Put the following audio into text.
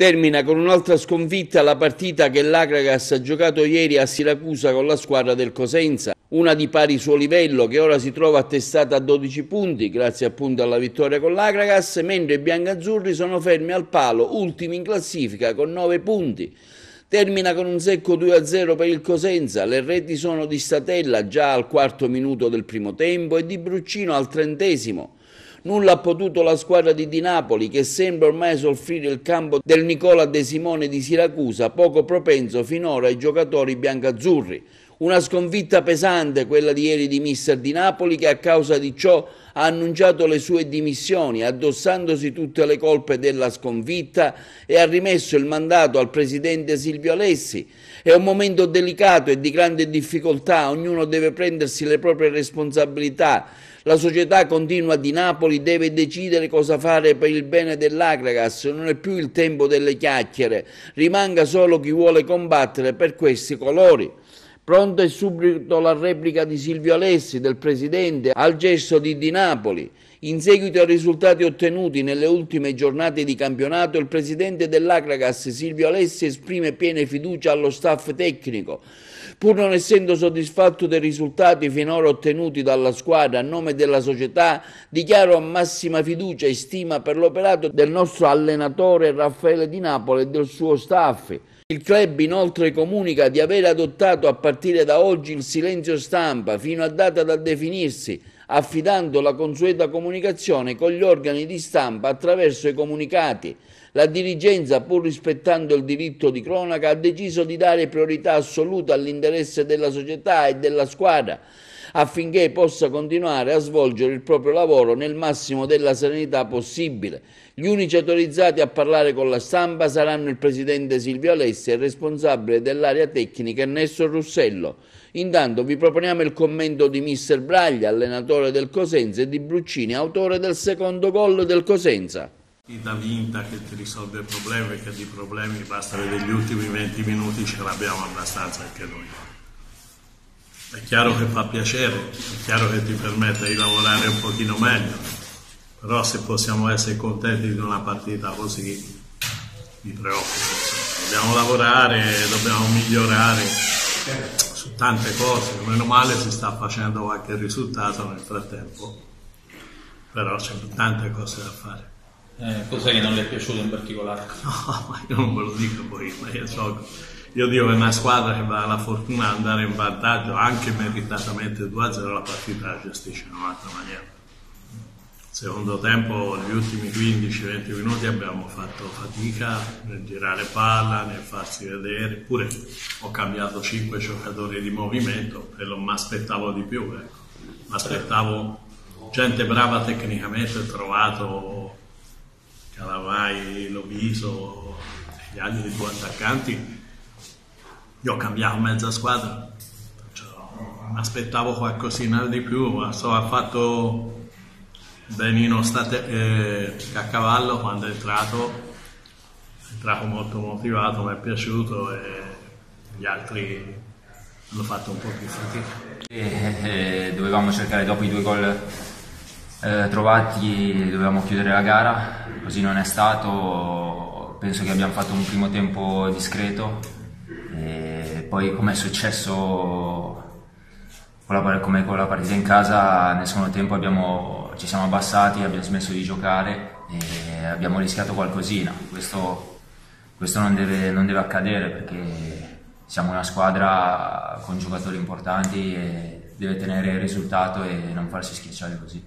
Termina con un'altra sconfitta la partita che l'Akragas ha giocato ieri a Siracusa con la squadra del Cosenza, una di pari suo livello che ora si trova attestata a 12 punti grazie appunto alla vittoria con l'Akragas, mentre i biancazzurri sono fermi al palo, ultimi in classifica con 9 punti. Termina con un secco 2-0 per il Cosenza, le reti sono di Statella già al quarto minuto del primo tempo e di Bruccino al 30°. Nulla ha potuto la squadra di Di Napoli, che sembra ormai soffrire il campo del Nicola De Simone di Siracusa, poco propenso finora ai giocatori biancazzurri. Una sconfitta pesante quella di ieri di mister Di Napoli, che a causa di ciò ha annunciato le sue dimissioni, addossandosi tutte le colpe della sconfitta, e ha rimesso il mandato al presidente Silvio Alessi. È un momento delicato e di grande difficoltà, ognuno deve prendersi le proprie responsabilità. La società continua di Napoli deve decidere cosa fare per il bene dell'Akragas, non è più il tempo delle chiacchiere, rimanga solo chi vuole combattere per questi colori. Pronto e subito la replica di Silvio Alessi, del presidente, al gesto di Di Napoli. In seguito ai risultati ottenuti nelle ultime giornate di campionato, il presidente dell'Akragas, Silvio Alessi, esprime piena fiducia allo staff tecnico. Pur non essendo soddisfatto dei risultati finora ottenuti dalla squadra, a nome della società dichiaro massima fiducia e stima per l'operato del nostro allenatore Raffaele Di Napoli e del suo staff. Il club inoltre comunica di aver adottato a partire da oggi il silenzio stampa fino a data da definirsi, affidando la consueta comunicazione con gli organi di stampa attraverso i comunicati. La dirigenza, pur rispettando il diritto di cronaca, ha deciso di dare priorità assoluta all'interesse della società e della squadra, affinché possa continuare a svolgere il proprio lavoro nel massimo della serenità possibile. Gli unici autorizzati a parlare con la stampa saranno il presidente Silvio Alessi e il responsabile dell'area tecnica Ernesto Russello. Intanto vi proponiamo il commento di mister Braglia, allenatore del Cosenza, e di Bruccini, autore del secondo gol del Cosenza. Partita vinta che ti risolve i problemi, perché di problemi basta vedere gli ultimi 20 minuti, ce l'abbiamo abbastanza anche noi. È chiaro che fa piacere, è chiaro che ti permette di lavorare un pochino meglio, però se possiamo essere contenti di una partita così mi preoccupa. Dobbiamo lavorare, dobbiamo migliorare su tante cose, meno male si sta facendo qualche risultato nel frattempo, però c'è tante cose da fare. Cos'è che non le è piaciuto in particolare? No, ma io non ve lo dico poi, ma io dico che è una squadra che ha la fortuna di andare in vantaggio, anche meritatamente 2-0, la partita la gestisce in un'altra maniera. Secondo tempo, gli ultimi 15-20 minuti abbiamo fatto fatica nel girare palla, nel farsi vedere, pure ho cambiato 5 giocatori di movimento e non mi aspettavo di più. Mi aspettavo gente brava tecnicamente, ho trovato Calamai, Loviso, gli altri due attaccanti. Io ho cambiato mezza squadra, mi aspettavo qualcosina di più, ma ha fatto Benino a cavallo quando è entrato molto motivato, mi è piaciuto, e gli altri hanno fatto un po' più fatica. Dovevamo cercare, dopo i 2 gol trovati, dovevamo chiudere la gara, così non è stato. Penso che abbiamo fatto un primo tempo discreto, e poi, come è successo come con la partita in casa, nel secondo tempo ci siamo abbassati, abbiamo smesso di giocare e abbiamo rischiato qualcosina. Questo non deve accadere, perché siamo una squadra con giocatori importanti e deve tenere il risultato e non farsi schiacciare così.